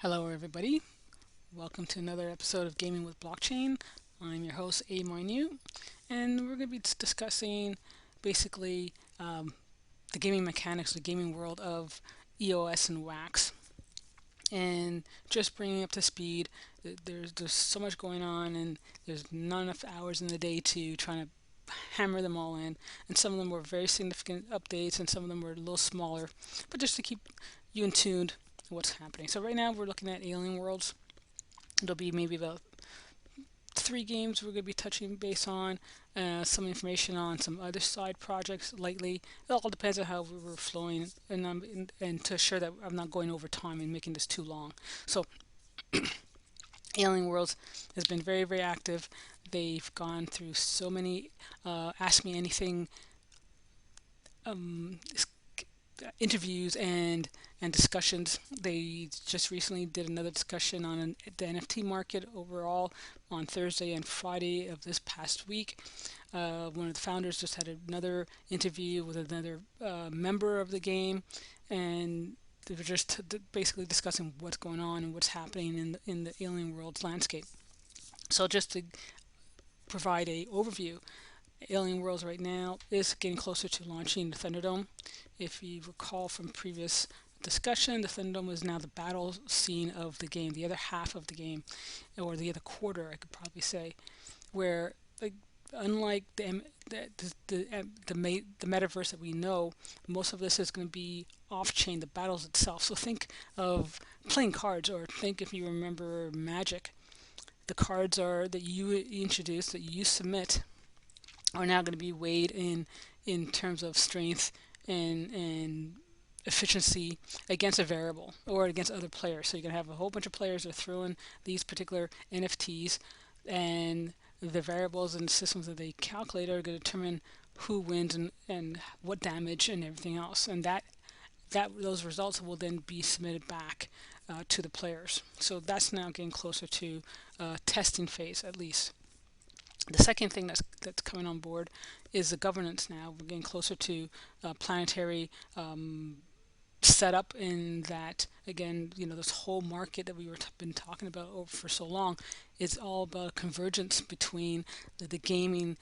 Hello, everybody. Welcome to another episode of Gaming with Blockchain. I'm your host, A Minute, and we're going to be discussing basically the gaming mechanics, the gaming world of EOS and Wax, and just bringing up to speed. There's so much going on, and there's not enough hours in the day to try to hammer them all in. And some of them were very significant updates, and some of them were a little smaller, but just to keep you in tune what's happening. So right now we're looking at Alien Worlds. There'll be maybe about three games we're going to be touching base on, some information on some other side projects lately. It all depends on how we're flowing, and to assure that I'm not going over time and making this too long. So Alien Worlds has been very, very active. They've gone through so many Ask Me Anything um, interviews and discussions. They just recently did another discussion on the NFT market overall on Thursday and Friday of this past week. One of the founders just had another interview with another member of the game, and they were just basically discussing what's going on and what's happening in the Alien Worlds landscape. So just to provide a overview, Alien Worlds right now is getting closer to launching the Thunderdome. If you recall from previous discussion, the Thunderdome is now the battle scene of the game, the other half of the game, or the other quarter, I could probably say, where like unlike the metaverse that we know, most of this is going to be off-chain, the battles itself. So think of playing cards, or think if you remember Magic, the cards are that you introduce, that you submit, are now going to be weighed in terms of strength and efficiency against a variable or against other players. So you're going to have a whole bunch of players that are throwing these particular NFTs, and the variables and systems that they calculate are going to determine who wins and what damage and everything else. And that those results will then be submitted back to the players. So that's now getting closer to testing phase, at least. The second thing that's coming on board is the governance. Now we're getting closer to planetary setup, in that, again, this whole market that we were been talking about for so long is all about convergence between the gaming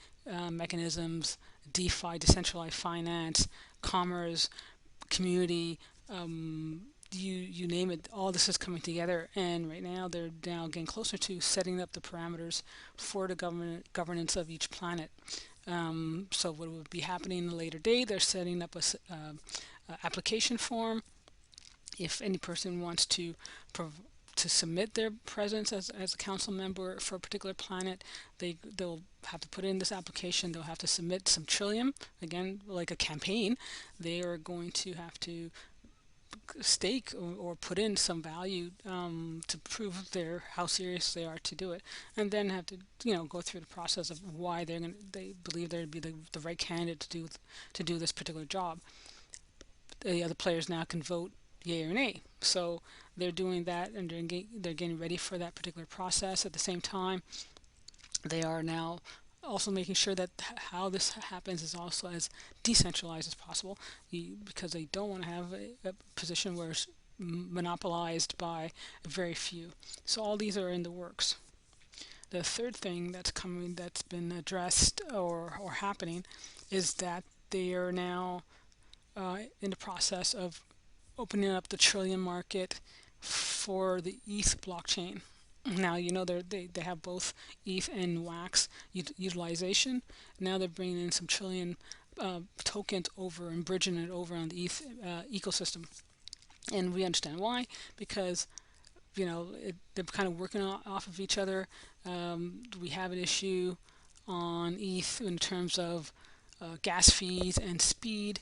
mechanisms, DeFi, decentralized finance, commerce, community, you name it, all this is coming together. And right now they're now getting closer to setting up the parameters for the governance of each planet. So what would be happening in a later date, they're setting up a application form. If any person wants to submit their presence as a council member for a particular planet, they'll have to put in this application. They'll have to submit some trillium, again, like a campaign. They are going to have to stake or put in some value to prove how serious they are to do it, and then have to go through the process of why they believe they'd be the right candidate to do this particular job. The other players now can vote yay or nay. So they're doing that, and they're getting ready for that particular process. At the same time, they are now also making sure that how this happens is also as decentralized as possible, because they don't want to have a position where it's monopolized by very few. So all these are in the works. The third thing that's coming, that's been addressed or happening, is that they are now in the process of opening up the trillion market for the ETH blockchain. Now, they have both ETH and Wax utilization. Now they're bringing in some trillion tokens over and bridging it over on the ETH ecosystem. And we understand why, because they're kind of working off of each other. We have an issue on ETH in terms of gas fees and speed,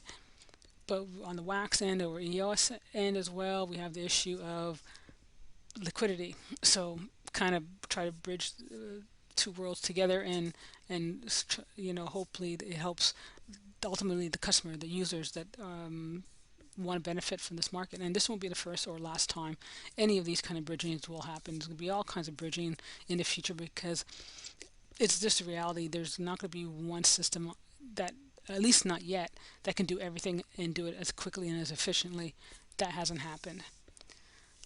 but on the Wax end or EOS end as well, we have the issue of liquidity. So kind of try to bridge two worlds together, and hopefully it helps ultimately the customer, the users that want to benefit from this market. And this won't be the first or last time any of these kind of bridgings will happen. There's going to be all kinds of bridging in the future, because it's just a reality. There's not going to be one system that, at least not yet, that can do everything and do it as quickly and as efficiently. That hasn't happened.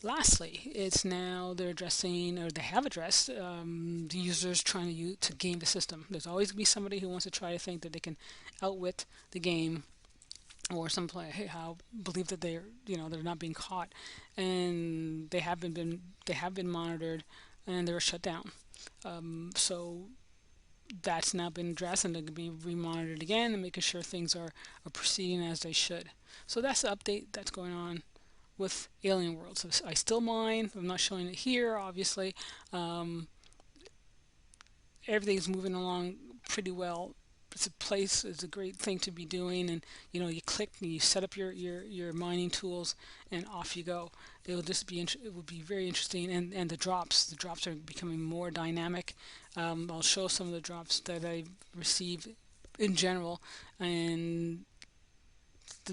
Lastly, it's now they're addressing, or they have addressed, the users trying to game the system. There's always going to be somebody who wants to try to think that they can outwit the game, or some play how believe that they're not being caught, and they have been monitored, and they were shut down. So that's now been addressed, and they're going to be remonitored again, and making sure things are proceeding as they should. So that's the update that's going on with Alien World. So I still mine. I'm not showing it here, obviously. Um, Everything's moving along pretty well. It's a place. It's a great thing to be doing, and you click and you set up your mining tools, and off you go. It will be very interesting, and the drops are becoming more dynamic. I'll show some of the drops that I received in general, and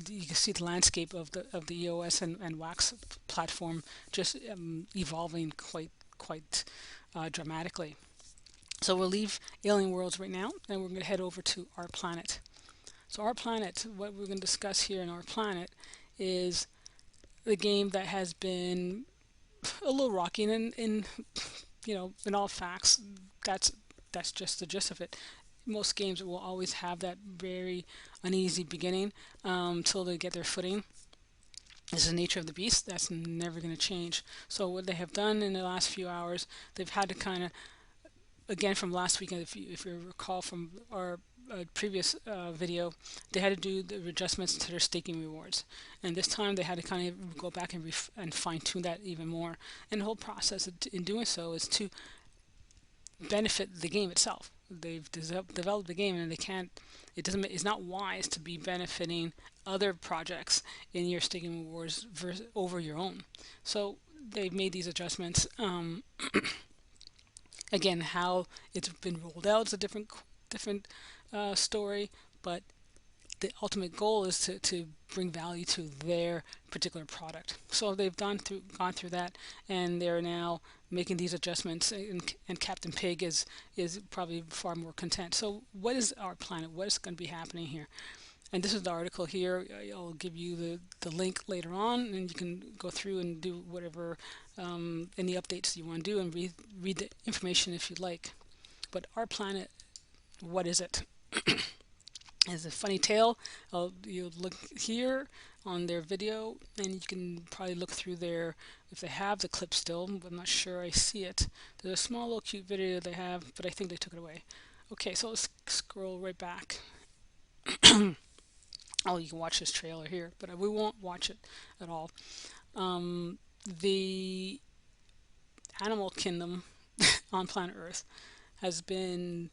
you can see the landscape of the EOS and Wax platform just evolving quite dramatically. So we'll leave Alien Worlds right now, and we're going to head over to Our Planet. So Our Planet, what we're going to discuss here in Our Planet is the game that has been a little rocky, in in all facts. That's that's just the gist of it. Most games will always have that very uneasy beginning until they get their footing. This is the nature of the beast. That's never going to change. So what they have done in the last few hours, they've had to kind of, again from last weekend, if you recall from our previous video, they had to do the adjustments to their staking rewards, and this time they had to kind of go back and fine tune that even more. And the whole process in doing so is to benefit the game itself. They've developed the game, and they can't. It doesn't. It's not wise to be benefiting other projects in your staking rewards over your own. So they've made these adjustments. Again, how it's been rolled out is a different story, but the ultimate goal is to bring value to their particular product. So they've gone through that, and they're now making these adjustments. And Captain Pig is probably far more content. So what is Our Planet? What is going to be happening here? And this is the article here. I'll give you the link later on, and you can go through and do whatever any updates you want to do, and read the information if you'd like. But Our Planet, what is it? It's a funny tale. You'll look here on their video, and you can probably look through their, if they have the clip still, but I'm not sure I see it. There's a small little cute video they have, but I think they took it away. Okay, so let's scroll right back. Oh, you can watch this trailer here, but we won't watch it at all. The animal kingdom on planet Earth has been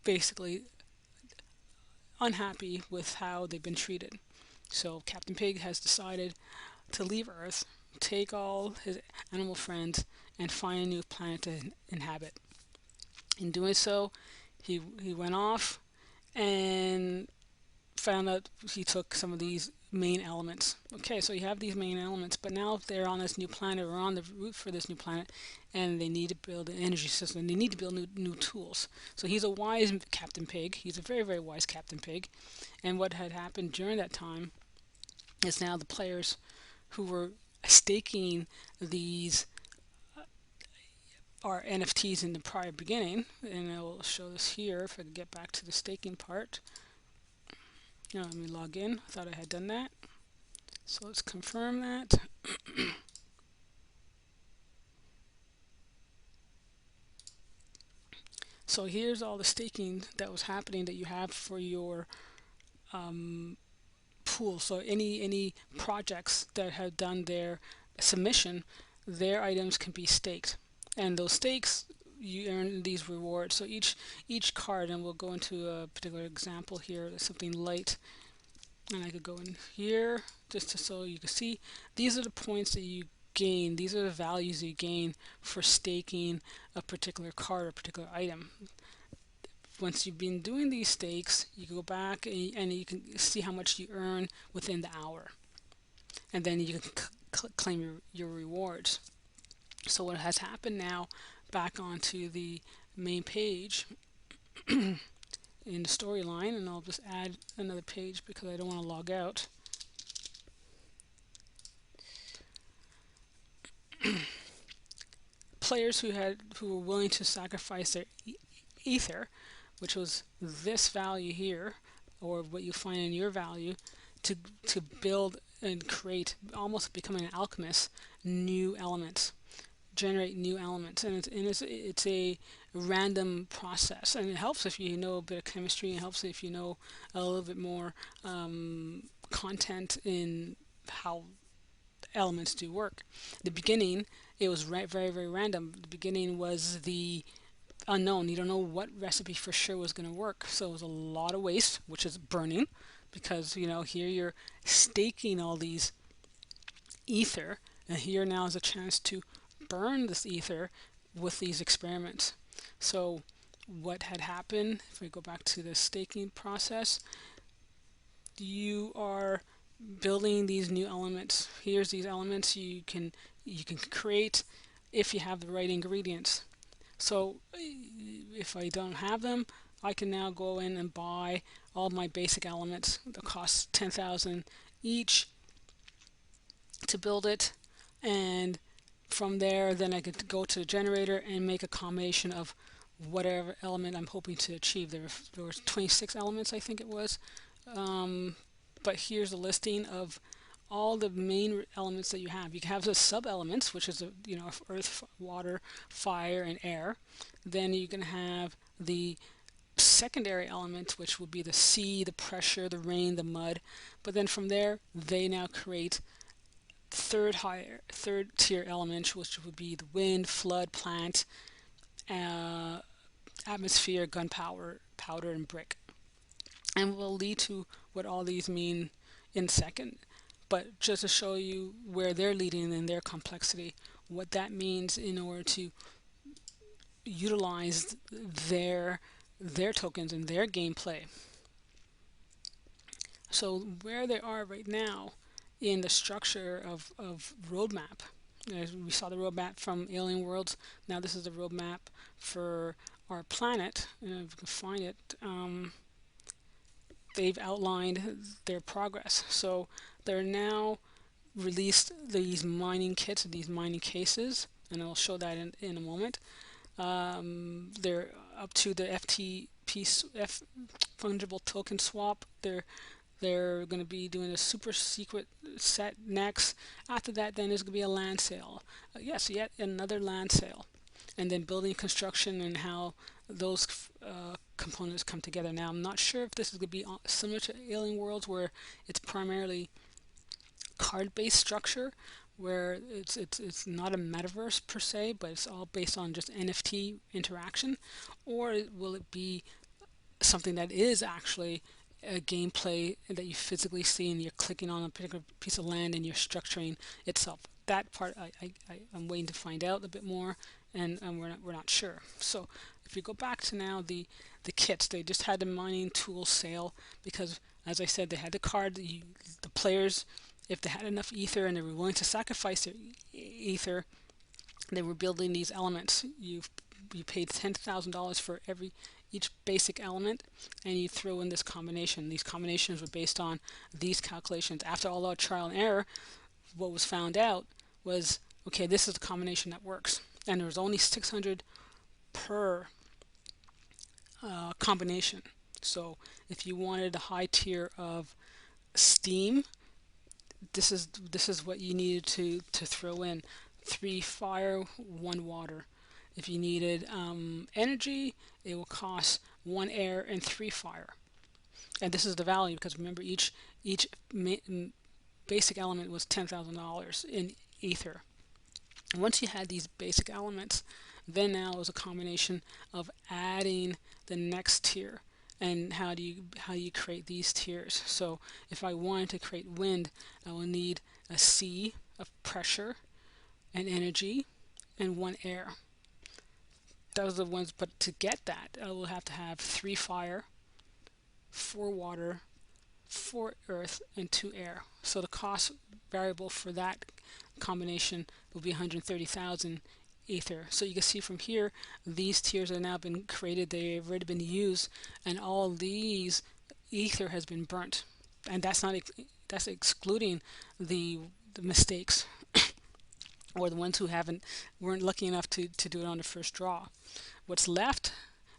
basically unhappy with how they've been treated. So Captain Pig has decided to leave Earth, take all his animal friends, and find a new planet to inhabit. In doing so, he went off and found out he took some of these main elements. Okay, so you have these main elements, but now they're on this new planet, or on the route for this new planet, and they need to build an energy system. They need to build new tools. So he's a wise Captain Pig. He's a very, very wise Captain Pig. And what had happened during that time is now the players who were staking these are NFTs in the prior beginning, and I will show this here if I can get back to the staking part. Now let me log in. I thought I had done that. So let's confirm that. So here's all the staking that was happening that you have for your pool. So any projects that have done their submission, their items can be staked, and those stakes, you earn these rewards. So each card, and we'll go into a particular example here, something light, and I could go in here so you can see these are the points that you gain. These are the values you gain for staking a particular card or a particular item. Once you've been doing these stakes, you can go back and you can see how much you earn within the hour, and then you can claim your rewards. So what has happened now, back onto the main page in the storyline, and I'll just add another page because I don't want to log out. players who were willing to sacrifice their ether, which was this value here, or what you find in your value, to build and create, almost becoming an alchemist, new elements, generate new elements. And it's a random process, and it helps if you know a bit of chemistry. It helps if you know a little bit more content in how elements do work. The beginning, it was very, very random. The beginning was the unknown. You don't know what recipe for sure was going to work. So it was a lot of waste, which is burning, because here you're staking all these ether, and here now is a chance to burn this ether with these experiments. So what had happened, if we go back to the staking process, you are building these new elements. Here's these elements you can create if you have the right ingredients. So if I don't have them, I can now go in and buy all my basic elements that cost 10,000 each to build it, and from there then I could go to the generator and make a combination of whatever element I'm hoping to achieve. There was 26 elements, I think it was, but here's a listing of all the main elements that you have. You can have the sub-elements, which is earth, water, fire, and air. Then you can have the secondary elements, which would be the sea, the pressure, the rain, the mud. But then from there, they now create third tier elements, which would be the wind, flood, plant, atmosphere, gunpowder, powder, and brick. And we'll lead to what all these mean in a second. But just to show you where they're leading in their complexity, what that means in order to utilize their tokens and their gameplay. So where they are right now in the structure of roadmap, as we saw the roadmap from Alien Worlds, now this is the roadmap for our planet, and if you can find it, they've outlined their progress. So they're now released these mining kits, these mining cases, and I'll show that in a moment. They're up to the fungible token swap. They're going to be doing a super secret set next. After that, then there's going to be a land sale. Yes, yet another land sale, and then building construction and how those components come together. Now, I'm not sure if this is going to be similar to Alien Worlds, where it's primarily card-based structure, where it's not a metaverse per se, but it's all based on just NFT interaction, or will it be something that is actually a gameplay that you physically see and you're clicking on a particular piece of land and you're structuring itself? That part I'm waiting to find out a bit more, and we're not sure. So if you go back to now the kits, they just had the mining tool sale because, as I said, they had the card. The players, if they had enough ether and they were willing to sacrifice their ether, they were building these elements. You paid $10,000 for each basic element, and you throw in this combination. These combinations were based on these calculations. After all our trial and error, what was found out was, okay, this is the combination that works, and there was only 600 per combination. So if you wanted a high tier of steam, this is what you needed to throw in: 3 fire, 1 water. If you needed energy, it will cost 1 air and 3 fire. And this is the value, because remember, each basic element was $10,000 in ether. Once you had these basic elements, then now is a combination of adding the next tier. And how do you create these tiers? So if I wanted to create wind, I will need a sea of pressure and energy and 1 air. Those are the ones, but to get that, I will have to have 3 fire, 4 water, 4 earth, and 2 air. So the cost variable for that combination will be 130,000 ether. So you can see from here, these tiers have now been created. They've already been used, and all these ether has been burnt. And that's excluding the mistakes. or the ones who weren't lucky enough to do it on the first draw. What's left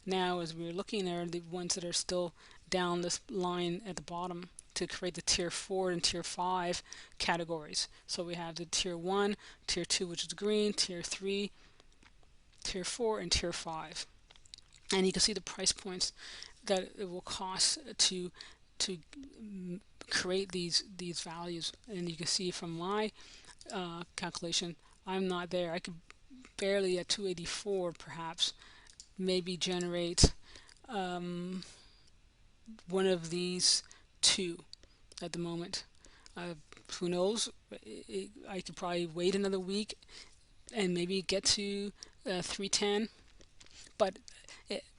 now, as we're looking, are the ones that are still down this line at the bottom to create the tier 4 and tier 5 categories. So we have the tier 1, tier 2, which is green, tier 3, tier 4, and tier 5. And you can see the price points that it will cost to create these values. And you can see from my calculation, I'm not there. I could barely at 284 perhaps maybe generate one of these two at the moment. Who knows? I could probably wait another week and maybe get to 310. But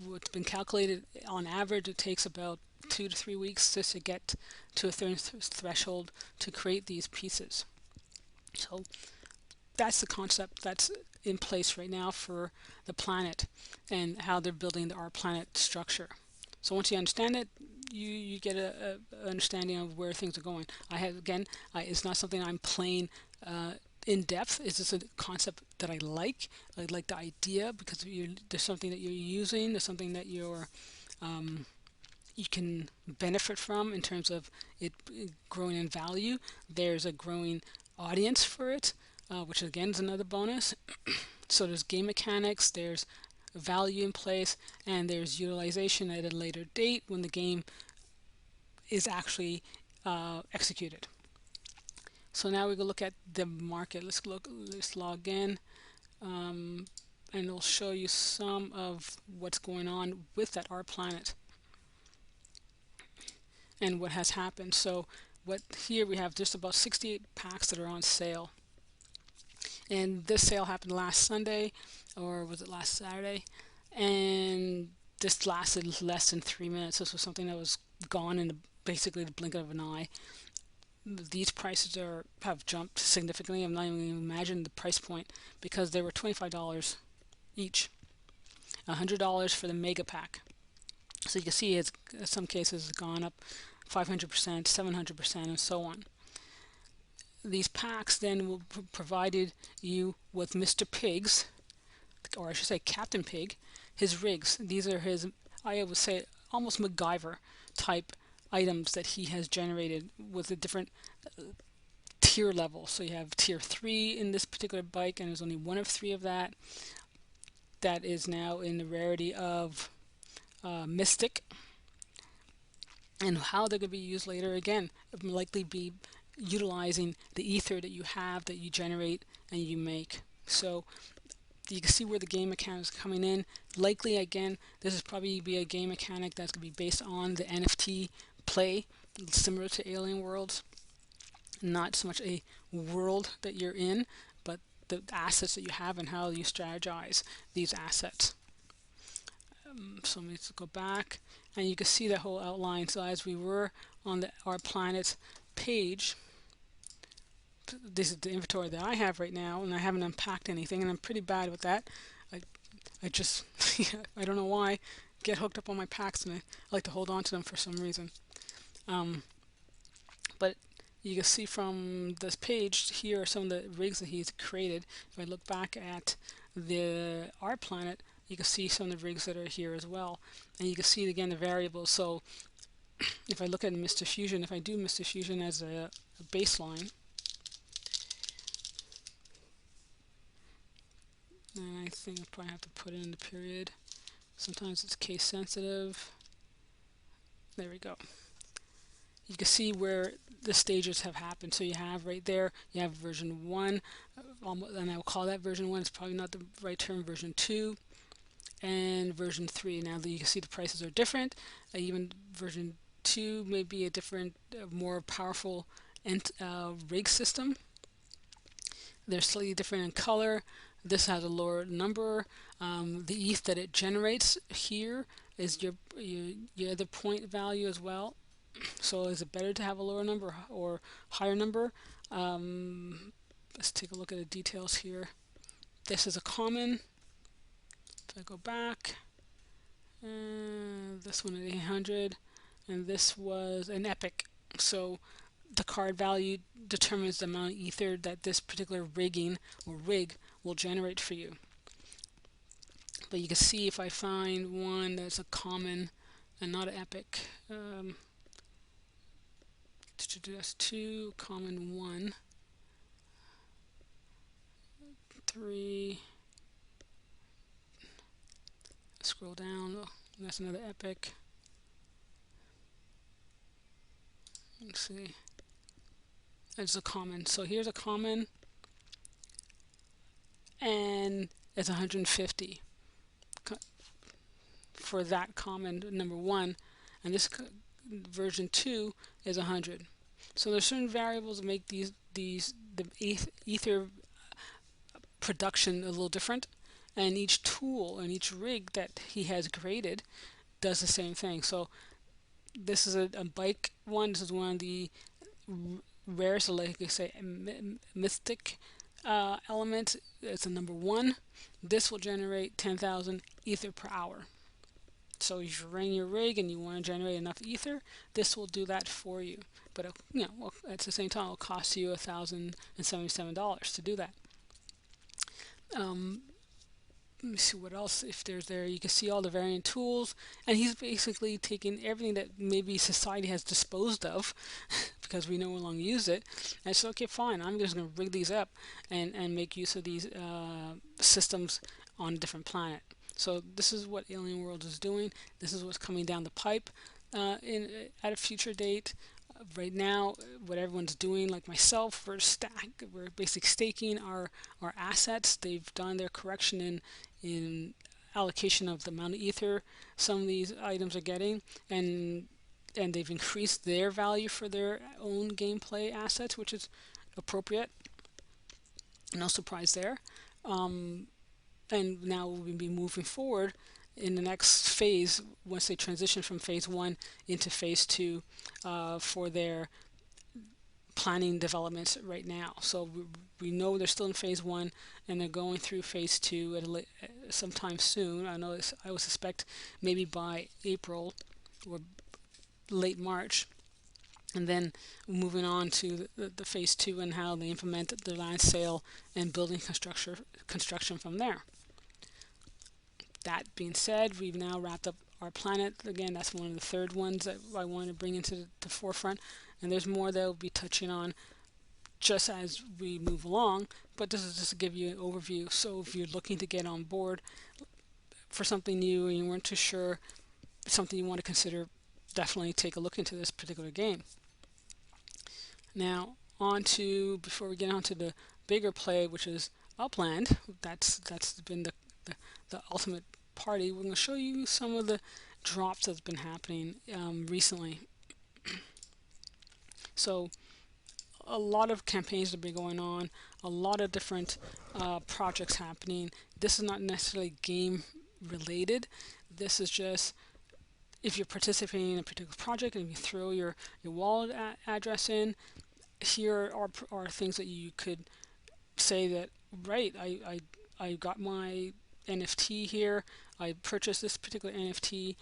what's been calculated on average, it takes about 2 to 3 weeks just to get to a certain threshold to create these pieces. So that's the concept that's in place right now for the planet and how they're building our planet structure. So once you understand it, you get a understanding of where things are going. It's not something I'm playing in depth. It's just a concept that I like. I like the idea because there's something that you're using. There's something that you can benefit from in terms of it growing in value. There's a growing audience for it, which again is another bonus. So there's game mechanics, there's value in place, and there's utilization at a later date when the game is actually executed. So now we can look at the market. Let's log in, and it'll show you some of what's going on with that Our Planet and what has happened. So here we have just about 68 packs that are on sale. And this sale happened last Sunday, or was it last Saturday? And this lasted less than 3 minutes. This was something that was gone in basically the blink of an eye. These prices have jumped significantly. I'm not even going to imagine the price point because they were $25 each, $100 for the mega pack. So you can see it's in some cases gone up 500%, 700%, and so on. These packs then will provided you with Mr. Pig's, or I should say Captain Pig, his rigs. These are his, I would say, almost MacGyver type items that he has generated with a different tier level. So you have tier 3 in this particular bike, and there's only one of 3 of that. That is now in the rarity of Mystic. And how they're going to be used later, again, it will likely be utilizing the ether that you have, that you generate and you make. So you can see where the game mechanic is coming in. Likely, again, this is probably be a game mechanic that's going to be based on the NFT play, similar to Alien Worlds. Not so much a world that you're in, but the assets that you have and how you strategize these assets. So let's go back, and you can see the whole outline. So as we were on Our Planet page, this is the inventory that I have right now, and I haven't unpacked anything, and I'm pretty bad with that. I just I don't know why, get hooked up on my packs, and I like to hold on to them for some reason. But you can see from this page, here are some of the rigs that he's created. If I look back at Our Planet, you can see some of the rigs that are here as well, and you can see again the variables. So if I look at Mr. Fusion, if I do Mr. Fusion as a baseline, and I think I probably have to put in the period. Sometimes it's case sensitive. There we go. You can see where the stages have happened. So you have right there, you have version 1, and I will call that version 1. It's probably not the right term. Version 2 and version 3. Now you can see the prices are different. Even version 2 may be a different, more powerful rig system. They're slightly different in color. This has a lower number. The ETH that it generates here is your other point value as well. So is it better to have a lower number or higher number? Let's take a look at the details here. This is a common. If I go back, this one at 800, and this was an epic. So the card value determines the amount of ether that this particular rigging or rig will generate for you. But you can see if I find one that's a common and not an epic, that's 2, common 1, 3, scroll down, oh, that's another epic. Let's see, it's a common. So here's a common, and it's 150 for that common number 1, and this version 2 is 100. So there's certain variables that make the ether production a little different, and each tool and each rig that he has created does the same thing. So this is a bike one. This is one of the rarest, like I say, mystic element. It's a number 1. This will generate 10,000 ether per hour. So if you're running your rig and you want to generate enough ether, this will do that for you. But well, at the same time, it'll cost you $1,077 to do that. Let me see what else, if there's there. You can see all the variant tools, and he's basically taking everything that maybe society has disposed of because we no longer use it, and so okay, fine, I'm just going to rig these up and make use of these systems on a different planet. So this is what Alien World is doing. This is what's coming down the pipe at a future date. Right now, what everyone's doing, like myself, we're basically staking our assets. They've done their correction in allocation of the amount of ether some of these items are getting, and they've increased their value for their own gameplay assets, which is appropriate. No surprise there. And now we'll be moving forward in the next phase once they transition from phase 1 into phase 2 for their planning developments right now. So we know they're still in phase 1 and they're going through phase 2 at sometime soon. I would suspect maybe by April or late March, and then moving on to the phase 2 and how they implement the land sale and building construction from there. That being said, we've now wrapped up our planet. Again, that's one of the third ones that I want to bring into the forefront, and there's more that we'll be touching on just as we move along, but this is just to give you an overview. So if you're looking to get on board for something new and you weren't too sure, something you want to consider, definitely take a look into this particular game. Now before we get on to the bigger play, which is Upland, that's been the ultimate party. We're going to show you some of the drops that's been happening recently. So a lot of campaigns have been going on, a lot of different projects happening. This is not necessarily game related. This is just if you're participating in a particular project and you throw your wallet address in, here are things that you could say that, right, I got my NFT here, I purchased this particular NFT,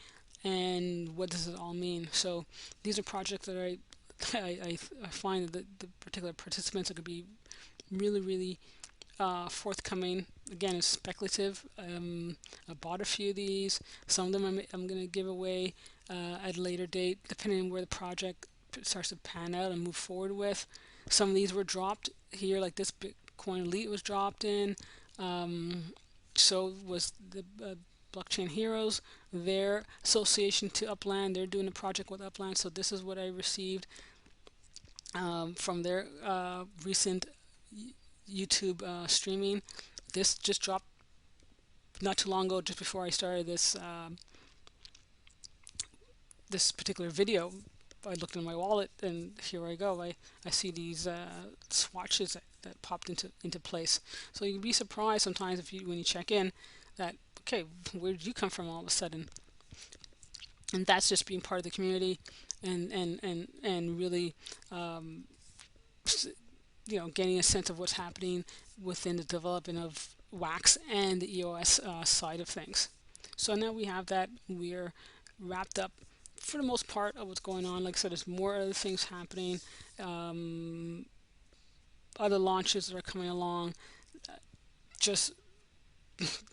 and what does it all mean? So these are projects that I find that the particular participants are going to be really forthcoming. Again, it's speculative. I bought a few of these. Some of them I'm going to give away at a later date, depending on where the project starts to pan out and move forward with. Some of these were dropped here, like this Bitcoin Elite was dropped in. So was the Blockchain Heroes, their association to Upland. They're doing a project with Upland, so this is what I received from their recent YouTube streaming. This just dropped not too long ago, just before I started this this particular video. I looked in my wallet, and here I go. I see these swatches that popped into place. So you'd be surprised sometimes when you check in that, okay, where did you come from all of a sudden? And that's just being part of the community and really getting a sense of what's happening within the development of Wax and the EOS side of things. So now we have that. We're wrapped up for the most part of what's going on. Like I said, there's more other things happening, other launches that are coming along. Just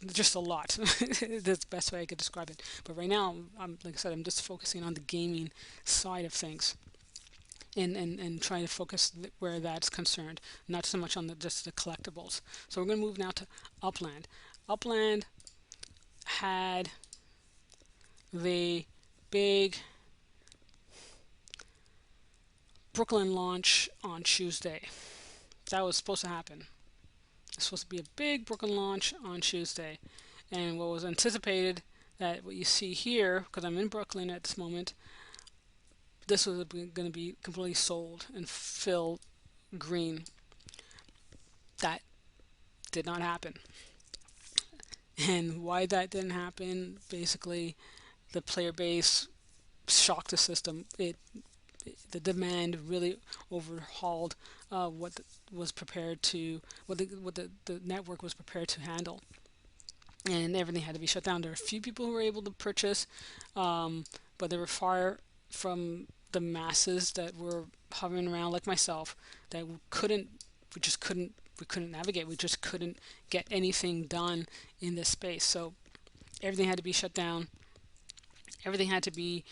just a lot. That's the best way I could describe it. But right now, I'm like I said, I'm just focusing on the gaming side of things, and trying to focus where that's concerned, not so much on just the collectibles. So we're going to move now to Upland. Upland had the big Brooklyn launch on Tuesday. That was supposed to happen. It's supposed to be a big Brooklyn launch on Tuesday. And what was anticipated, that what you see here, because I'm in Brooklyn at this moment, this was going to be completely sold and filled green. That did not happen. And why that didn't happen, basically, the player base shocked the system. The demand really overhauled what was prepared to what the network was prepared to handle, and everything had to be shut down. There were a few people who were able to purchase, but they were far from the masses that were hovering around like myself, that we couldn't navigate. We just couldn't get anything done in this space. So everything had to be shut down. Everything had to be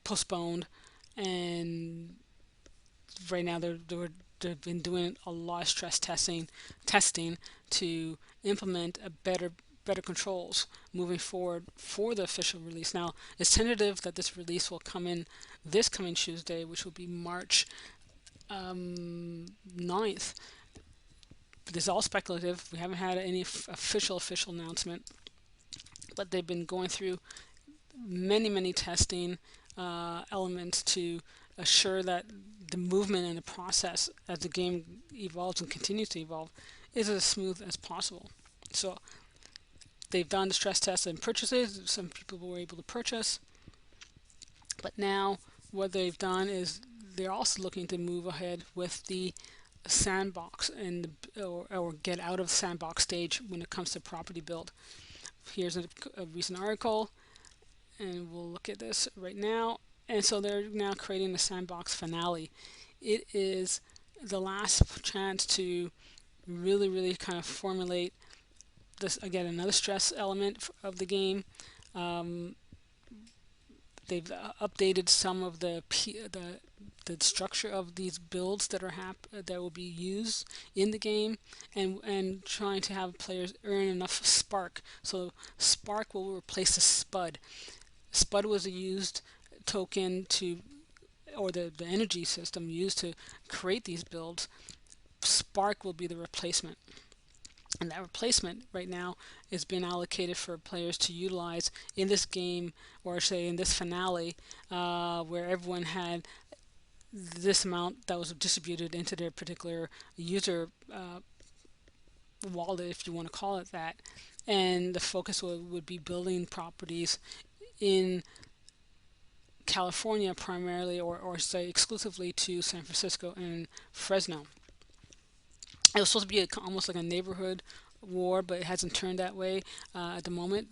postponed, and right now they've been doing a lot of stress testing to implement a better controls moving forward for the official release. Now, it's tentative that this release will come in this coming Tuesday, which will be March 9th. But this is all speculative. We haven't had any official announcement, but they've been going through many testing elements to assure that the movement and the process as the game evolves and continues to evolve is as smooth as possible. So they've done the stress tests and purchases. Some people were able to purchase, but now what they've done is they're also looking to move ahead with the sandbox or get out of the sandbox stage when it comes to property build. Here's a recent article, and we'll look at this right now. And so they're now creating the sandbox finale. It is the last chance to really kind of formulate this, again, another stress element of the game. They've updated some of the structure of these builds that that will be used in the game, and trying to have players earn enough spark. So spark will replace the spud. Spud was a used token or the energy system used to create these builds. Spark will be the replacement. And that replacement right now is being allocated for players to utilize in this game, or say in this finale, where everyone had this amount that was distributed into their particular user wallet, if you want to call it that. And the focus would be building properties in California primarily, or say exclusively to San Francisco and Fresno. It was supposed to be almost like a neighborhood war, but it hasn't turned that way at the moment.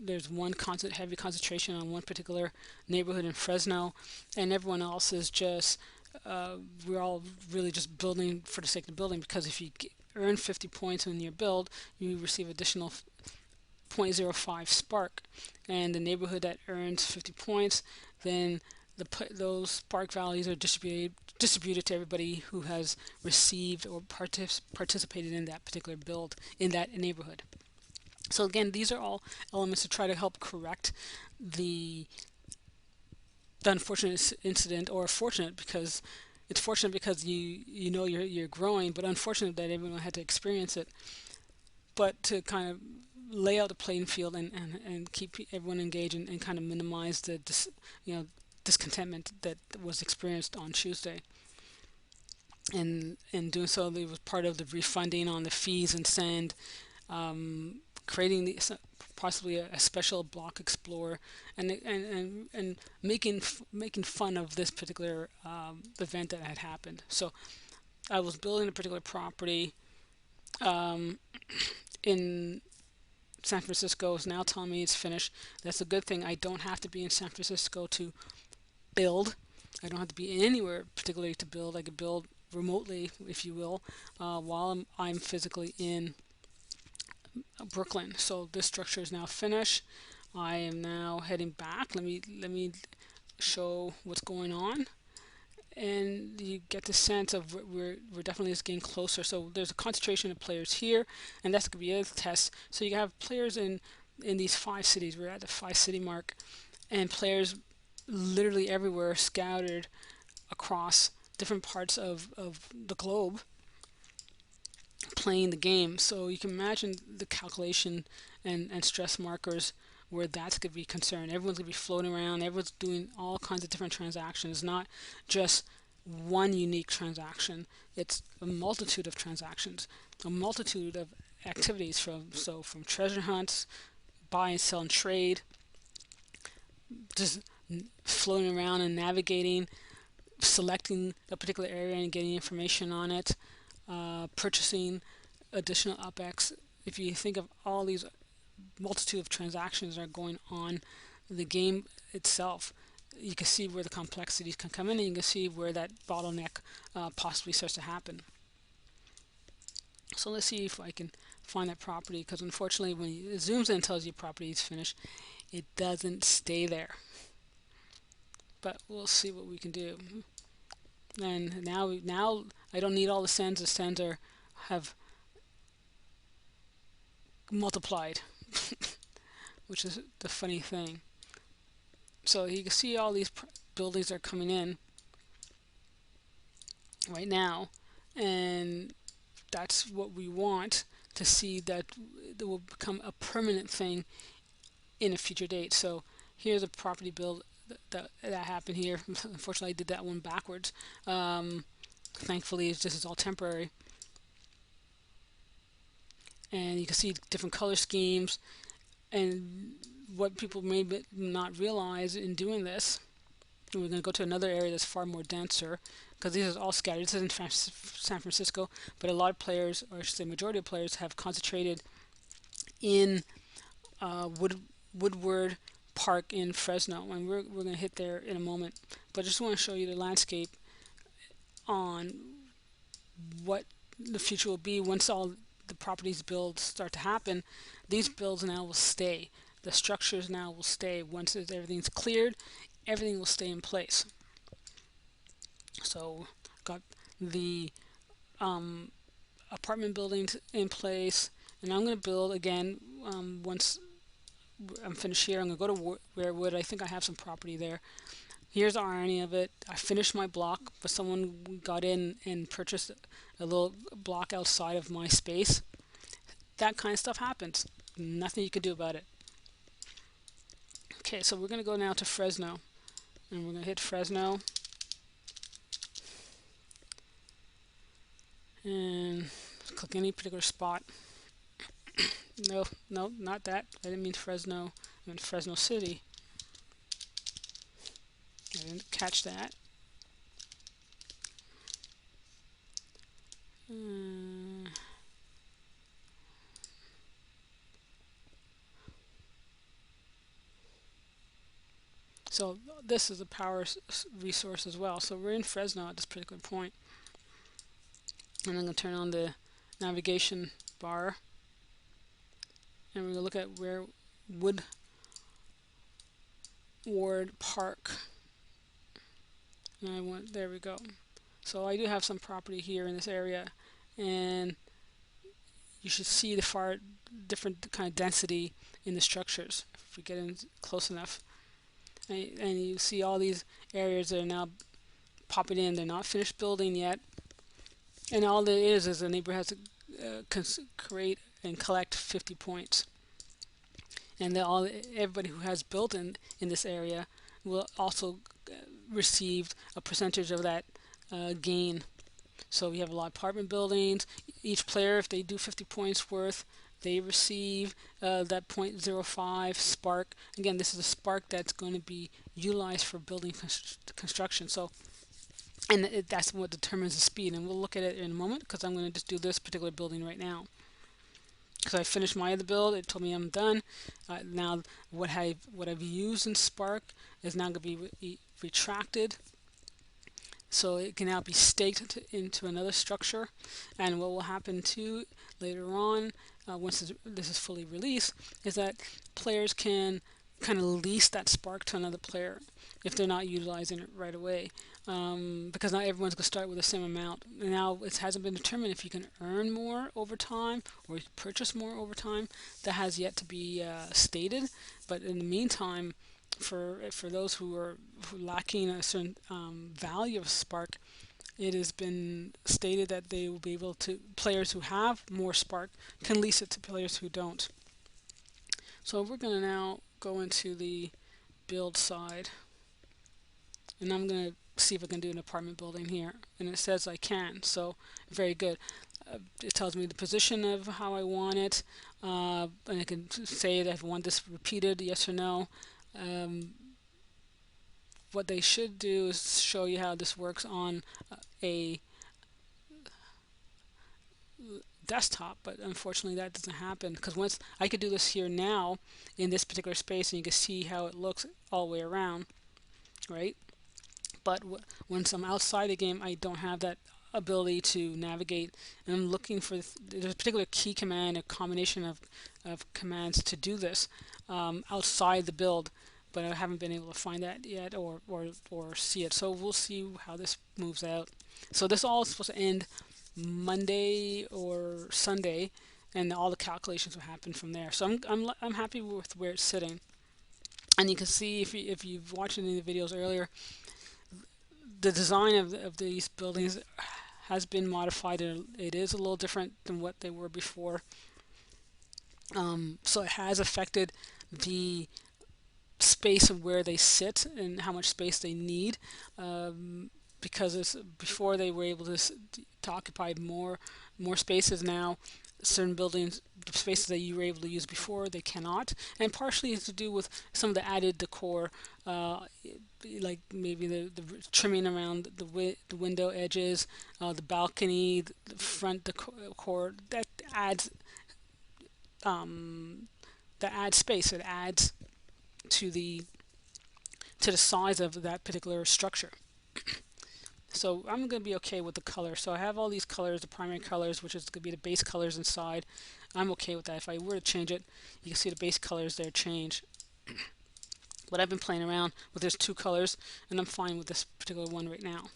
There's one heavy concentration on one particular neighborhood in Fresno, and everyone else is just we're all really just building for the sake of building, because if you earn 50 points in your build, you receive additional 0.05 spark, and the neighborhood that earns 50 points, then those spark values are distributed to everybody who has received or participated in that particular build in that neighborhood. So again, these are all elements to try to help correct the unfortunate incident, or fortunate, because it's fortunate because you know you're growing, but unfortunate that everyone had to experience it. But to kind of lay out the playing field and keep everyone engaged, and kind of minimize the discontentment that was experienced on Tuesday. And in doing so, it was part of the refunding on the fees and send, creating possibly a special block explorer, and making fun of this particular event that had happened. So I was building a particular property in San Francisco is now telling me it's finished. That's a good thing. I don't have to be in San Francisco to build. I don't have to be anywhere particularly to build. I could build remotely, if you will, while I'm physically in Brooklyn. So this structure is now finished. I am now heading back. Let me show what's going on, and you get the sense of we're definitely just getting closer. So there's a concentration of players here, and that's going to be a test. So you have players in these 5 cities. We're at the 5 city mark, and players literally everywhere scattered across different parts of the globe playing the game. So you can imagine the calculation and stress markers where that's going to be concerned. Everyone's going to be floating around. Everyone's doing all kinds of different transactions, not just one unique transaction. It's a multitude of transactions, a multitude of activities from treasure hunts, buy and sell and trade, just floating around and navigating, selecting a particular area and getting information on it, purchasing additional UpX. If you think of all these multitude of transactions that are going on the game itself, you can see where the complexities can come in, and you can see where that bottleneck possibly starts to happen. So let's see if I can find that property, because unfortunately when it zooms in and tells you property is finished, it doesn't stay there. But we'll see what we can do. And now I don't need all the sends. The sends have multiplied, which is the funny thing. So you can see all these buildings are coming in right now, and that's what we want to see, that it will become a permanent thing in a future date. So here's a property build that happened here. Unfortunately, I did that one backwards. Thankfully, this is all temporary. And you can see different color schemes, and what people may not realize in doing this. And we're going to go to another area that's far more denser, because these are all scattered. This is in San Francisco, but a lot of players, or I should say majority of players, have concentrated in Woodward Park in Fresno, and we're going to hit there in a moment. But I just want to show you the landscape on what the future will be once all the properties builds start to happen. These builds now will stay. The structures now will stay. Once everything's cleared, everything will stay in place. So got the apartment buildings in place, and I'm going to build again. Once I'm finished here, I'm going to go to Weirwood. I think I have some property there. Here's the irony of it. I finished my block, but someone got in and purchased a little block outside of my space. That kind of stuff happens. Nothing you can do about it. Okay, so we're going to go now to Fresno, and we're going to hit Fresno, and click any particular spot. No, not that. I didn't mean Fresno. I meant Fresno City. I didn't catch that. So this is a power resource as well. So we're in Fresno at this particular point. And I'm going to turn on the navigation bar. And we're going to look at where Woodward Park. And there we go. So I do have some property here in this area, and you should see the far different kind of density in the structures if we get in close enough. And you see all these areas that are now popping in. They're not finished building yet, and all it is the neighbor has to create and collect 50 points, and everybody who has built in this area will also receive a percentage of that gain. So we have a lot of apartment buildings. Each player, if they do 50 points worth, they receive that 0.05 spark. Again, this is a spark that's going to be utilized for building construction. So, and that's what determines the speed. And we'll look at it in a moment, because I'm going to just do this particular building right now. because I finished my other build. It told me I'm done. Now what I've used in Spark is now going to be retracted, so it can now be staked into another structure. And what will happen too later on, once this is fully released, is that players can kind of lease that Spark to another player if they're not utilizing it right away, because not everyone's going to start with the same amount. Now it hasn't been determined if you can earn more over time or purchase more over time. That has yet to be stated, but in the meantime, for those who are lacking a certain value of Spark, it has been stated that they will be able to, players who have more Spark can lease it to players who don't. So we're going to now go into the build side, and I'm going to see if I can do an apartment building here, and it says I can, so very good. It tells me the position of how I want it, and I can say that I want this repeated, yes or no. What they should do is show you how this works on a desktop, but unfortunately that doesn't happen, because once I could do this here now in this particular space, and you can see how it looks all the way around, right? But once I'm outside the game, I don't have that ability to navigate, and I'm looking for there's a particular key command, a combination of commands to do this outside the build, but I haven't been able to find that yet, or see it. So we'll see how this moves out. So this all is supposed to end Monday or Sunday, and all the calculations will happen from there. So I'm happy with where it's sitting. And you can see, if you've watched any of the videos earlier, the design of these buildings has been modified, and it is a little different than what they were before. So it has affected the space of where they sit and how much space they need, because before they were able to occupy more spaces. Now certain buildings, the spaces that you were able to use before, they cannot, and partially it's to do with some of the added decor, like maybe the trimming around the window edges, the balcony, the front decor that adds space. It adds to the size of that particular structure. So I'm going to be okay with the color. So I have all these colors, the primary colors, which is going to be the base colors inside. I'm okay with that. If I were to change it, you can see the base colors there change. But I've been playing around with there's two colors, and I'm fine with this particular one right now.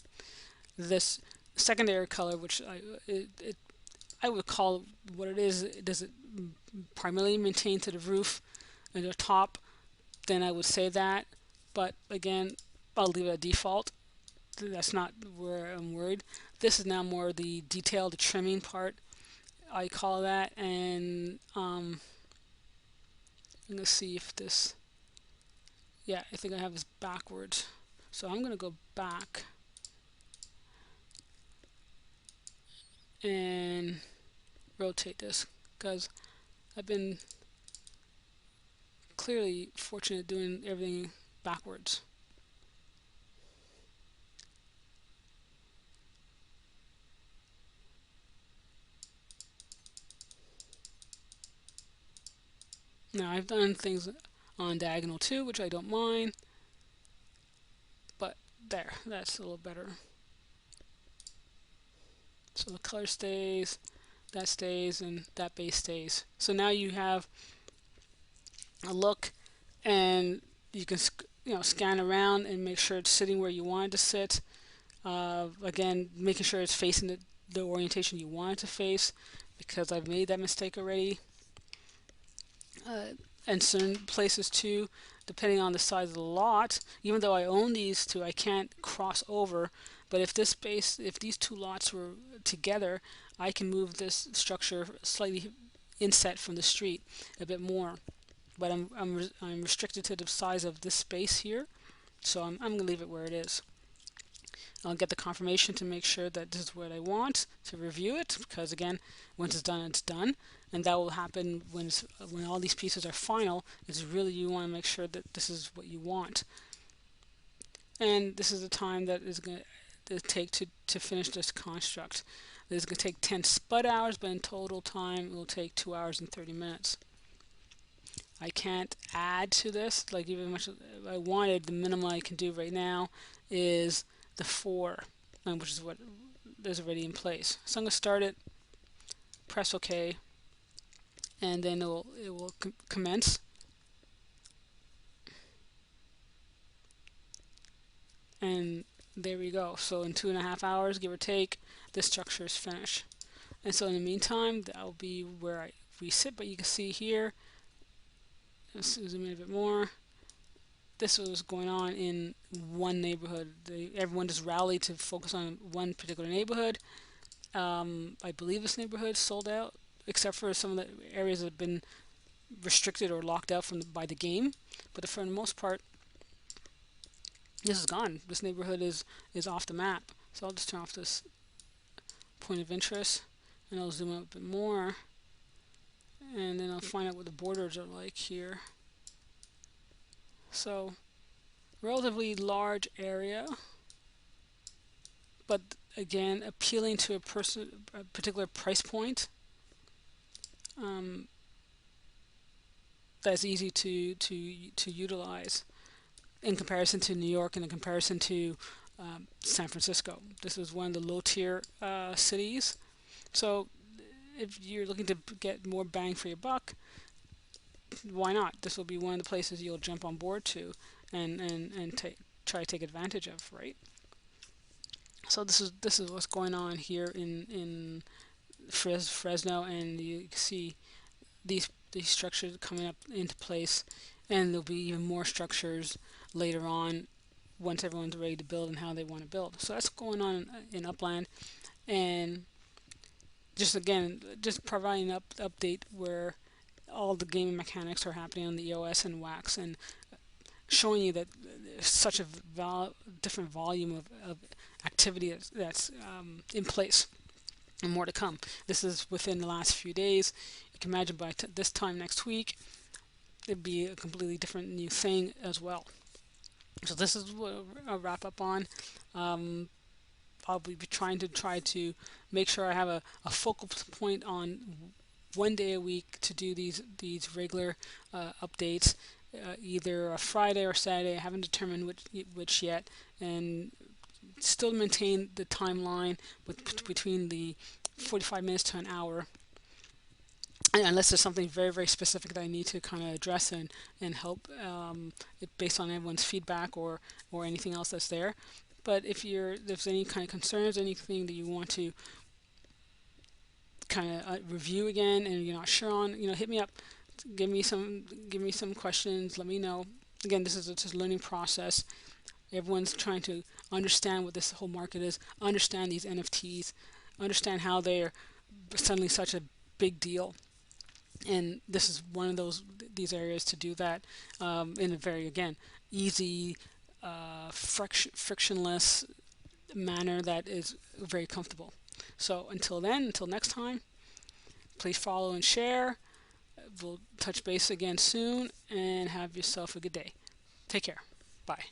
This secondary color, which I would call what it is, does it primarily maintain to the roof and the top, then I would say that. But again, I'll leave it at default. That's not where I'm worried. This is now more the detail, the trimming part, I call that. And I'm gonna see if this, yeah, I think I have this backwards, so I'm gonna go back and rotate this, because I've been clearly fortunate doing everything backwards. Now I've done things on diagonal too, which I don't mind, but there, that's a little better. So the color stays, that stays, and that base stays. So now you have a look, and you can scan around and make sure it's sitting where you want it to sit. Again, making sure it's facing the orientation you want it to face, because I've made that mistake already. And certain places too, depending on the size of the lot, even though I own these two, I can't cross over. But if these two lots were together, I can move this structure slightly inset from the street a bit more. But I'm restricted to the size of this space here, so I'm going to leave it where it is. I'll get the confirmation to make sure that this is what I want, to review it, because again, once it's done, it's done. And that will happen when all these pieces are final. It's really, you want to make sure that this is what you want. And this is the time that is going to take to finish this construct. This is going to take 10 spud hours, but in total time it will take 2 hours and 30 minutes. I can't add to this, like even much as I wanted. The minimum I can do right now is the 4, which is what is already in place. So I'm going to start it, press OK, and then it will commence. And there we go. So in 2.5 hours, give or take, this structure is finished. And so in the meantime, that will be where I resit. But you can see here, let's zoom in a bit more. This was going on in one neighborhood. Everyone just rallied to focus on one particular neighborhood. I believe this neighborhood sold out, except for some of the areas that have been restricted or locked out by the game. But for the most part, this is gone. This neighborhood is off the map. So I'll just turn off this point of interest, and I'll zoom out a bit more, and then I'll find out what the borders are like here. So relatively large area, but again appealing to a particular price point. That's easy to utilize in comparison to New York and in comparison to San Francisco. This is one of the low tier cities. So if you're looking to get more bang for your buck, why not? This will be one of the places you'll jump on board to and try to take advantage of, right? So this is what's going on here in Fresno, and you can see these structures coming up into place, and there'll be even more structures later on once everyone's ready to build and how they want to build. So that's going on in Upland, and just providing an update where all the gaming mechanics are happening on the EOS and Wax, and showing you that there's such a different volume of activity that's in place, and more to come. This is within the last few days. You can imagine by this time next week, it'd be a completely different new thing as well. So this is what I'll wrap up on. I'll be trying to make sure I have a focal point on one day a week to do these regular updates, either a Friday or Saturday. I haven't determined which yet, and still maintain the timeline between the 45 minutes to an hour, unless there's something very specific that I need to kind of address and help based on everyone's feedback or anything else that's there. But if there's any kind of concerns, anything that you want to kind of review again and you're not sure on, hit me up, give me some questions, let me know. Again, this is just a learning process. Everyone's trying to understand what this whole market is, understand these NFTs, understand how they're suddenly such a big deal. And this is one of these areas to do that in a very, again, easy, frictionless manner that is very comfortable. So until next time, please follow and share. We'll touch base again soon, and have yourself a good day. Take care. Bye.